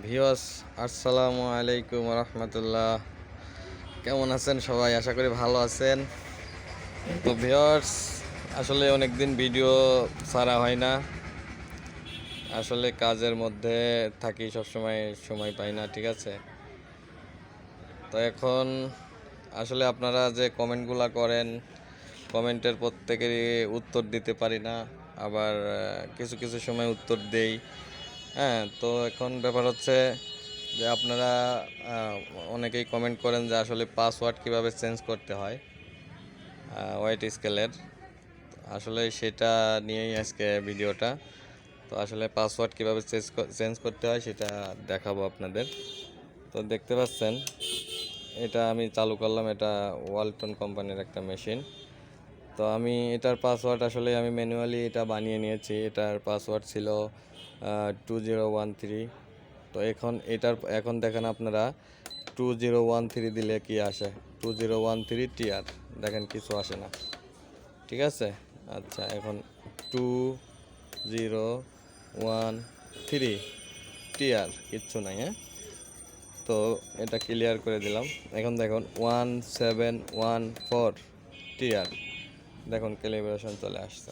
Viewers, আসসালামু আলাইকুম রহমতুল্লাহ। কেমন আছেন সবাই? আশা করি ভালো আছেন। তো ভিউয়ার্স, আসলে অনেক দিন ভিডিও ছাড়া হয় না। আসলে কাজের মধ্যে থাকি, সবসময় সময় পাই না, ঠিক আছে। তো এখন আসলে আপনারা যে কমেন্টগুলো করেন, কমেন্টের প্রত্যেকেরই উত্তর দিতে পারি না, আবার কিছু কিছু সময় উত্তর দেই। হ্যাঁ, তো এখন ব্যাপার হচ্ছে যে আপনারা অনেকেই কমেন্ট করেন যে আসলে পাসওয়ার্ড কিভাবে চেঞ্জ করতে হয় ওয়েট স্কেলের। আসলে সেটা নিয়েই আজকে ভিডিওটা। তো আসলে পাসওয়ার্ড কিভাবে চেঞ্জ করতে হয় সেটা দেখাবো আপনাদের। তো দেখতে পাচ্ছেন, এটা আমি চালু করলাম, এটা ওয়ালটন কোম্পানির একটা মেশিন। তো আমি এটার পাসওয়ার্ড আসলে আমি ম্যানুয়ালি এটা বানিয়ে নিয়েছি। এটার পাসওয়ার্ড ছিল 2013। তো এখন দেখেন আপনারা 2013 দিলে কি আসে? 2013 টিআর, দেখেন কিছু আসে না, ঠিক আছে। আচ্ছা, এখন 2013 টিআর কিচ্ছু নাই, হ্যাঁ। তো এটা ক্লিয়ার করে দিলাম। এখন দেখুন 1714 টিআর, দেখুন ক্যালিব্রেশন চলে আসছে।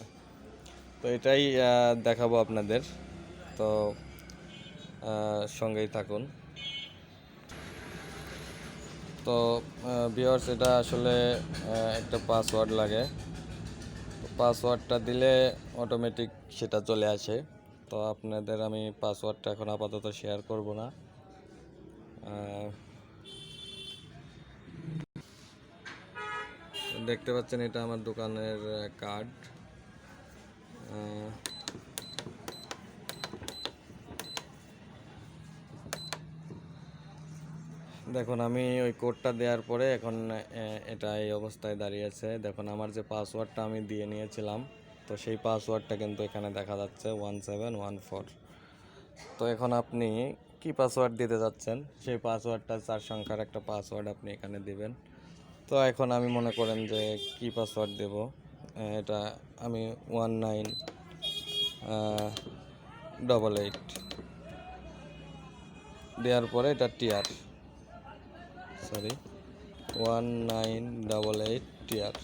তো এটাই দেখাবো আপনাদের। তো সঙ্গেই থাকুন। তো ভিউয়ার্স, এটা আসলে একটা পাসওয়ার্ড লাগে। তো পাসওয়ার্ডটা দিলে অটোমেটিক সেটা চলে আসে। তো আপনাদের আমি পাসওয়ার্ডটা এখন আপাতত শেয়ার করব না। দেখতে পাচ্ছেন, এটা আমার দোকানের কার্ড। দেখুন, আমি ওই কোডটা দেওয়ার পরে এখন এটা এই অবস্থায় দাঁড়িয়েছে। দেখুন, আমার যে পাসওয়ার্ডটা আমি দিয়ে নিয়েছিলাম, তো সেই পাসওয়ার্ডটা কিন্তু এখানে দেখা যাচ্ছে 1714। তো এখন আপনি কি পাসওয়ার্ড দিতে যাচ্ছেন, সেই পাসওয়ার্ডটা 4 সংখ্যার একটা পাসওয়ার্ড আপনি এখানে দিবেন। তো এখন আমি মনে করেন যে কি পাসওয়ার্ড দেব, এটা আমি 1988 দেওয়ার পরে এটা টিআর, সরি, 1988 টিআর।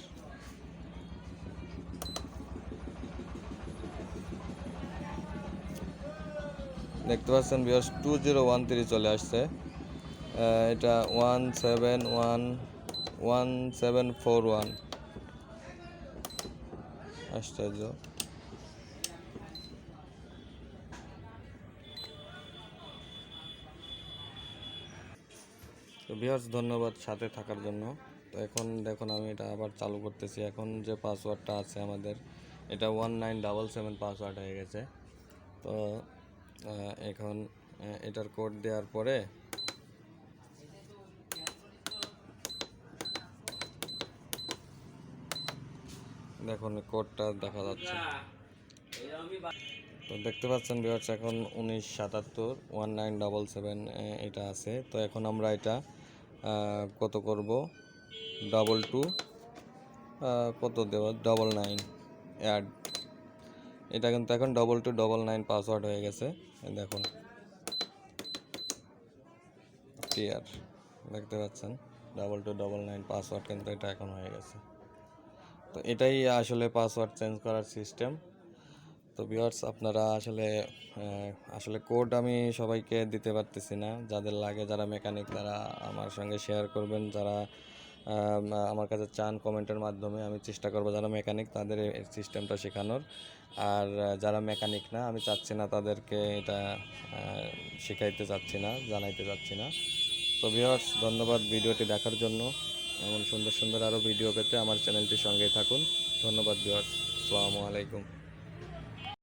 দেখতে পাচ্ছেন ভিউয়ার্স, 2013 চলে আসছে। এটা 1741 আশ্চর্য। তো ভিউয়ার্স, ধন্যবাদ সাথে থাকার জন্য। তো এখন দেখুন, আমি এটা আবার চালু করতেছি। এখন যে পাসওয়ার্ডটা আছে আমাদের, এটা 1977 পাসওয়ার্ড হয়ে গেছে। তো এখন এটার কোড দেওয়ার পরে দেখুন কোডটা দেখা যাচ্ছে। তো দেখতে পাচ্ছেন ভিউয়ার্স, এখন 1977 1977 এটা আছে। তো এখন আমরা এটা কত করব, 22 কত দেব, 99 অ্যাড। এটা কিন্তু এখন 2299 পাসওয়ার্ড হয়ে গেছে। দেখুন ক্লিয়ার, দেখতে পাচ্ছেন 2299 পাসওয়ার্ড কিন্তু এটা এখন হয়ে গেছে। তো এটাই আসলে পাসওয়ার্ড চেঞ্জ করার সিস্টেম। তো ভিউয়ার্স, আপনারা আসলে কোড আমি সবাইকে দিতে পারতেছি না। যাদের লাগে, যারা মেকানিক, তারা আমার সঙ্গে শেয়ার করবেন। যারা আমার কাছে চান, কমেন্টের মাধ্যমে আমি চেষ্টা করব যারা মেকানিক তাদের এই সিস্টেমটা শেখানোর। আর যারা মেকানিক না, আমি চাচ্ছি না তাদেরকে এটা শেখাইতে চাচ্ছি না, জানাইতে চাচ্ছি না। তো ভিউয়ার্স, ধন্যবাদ ভিডিওটি দেখার জন্য। এমন সুন্দর সুন্দর আরও ভিডিও পেতে আমার চ্যানেলটির সঙ্গেই থাকুন। ধন্যবাদ ভিউয়ার্স, আসসালামু আলাইকুম।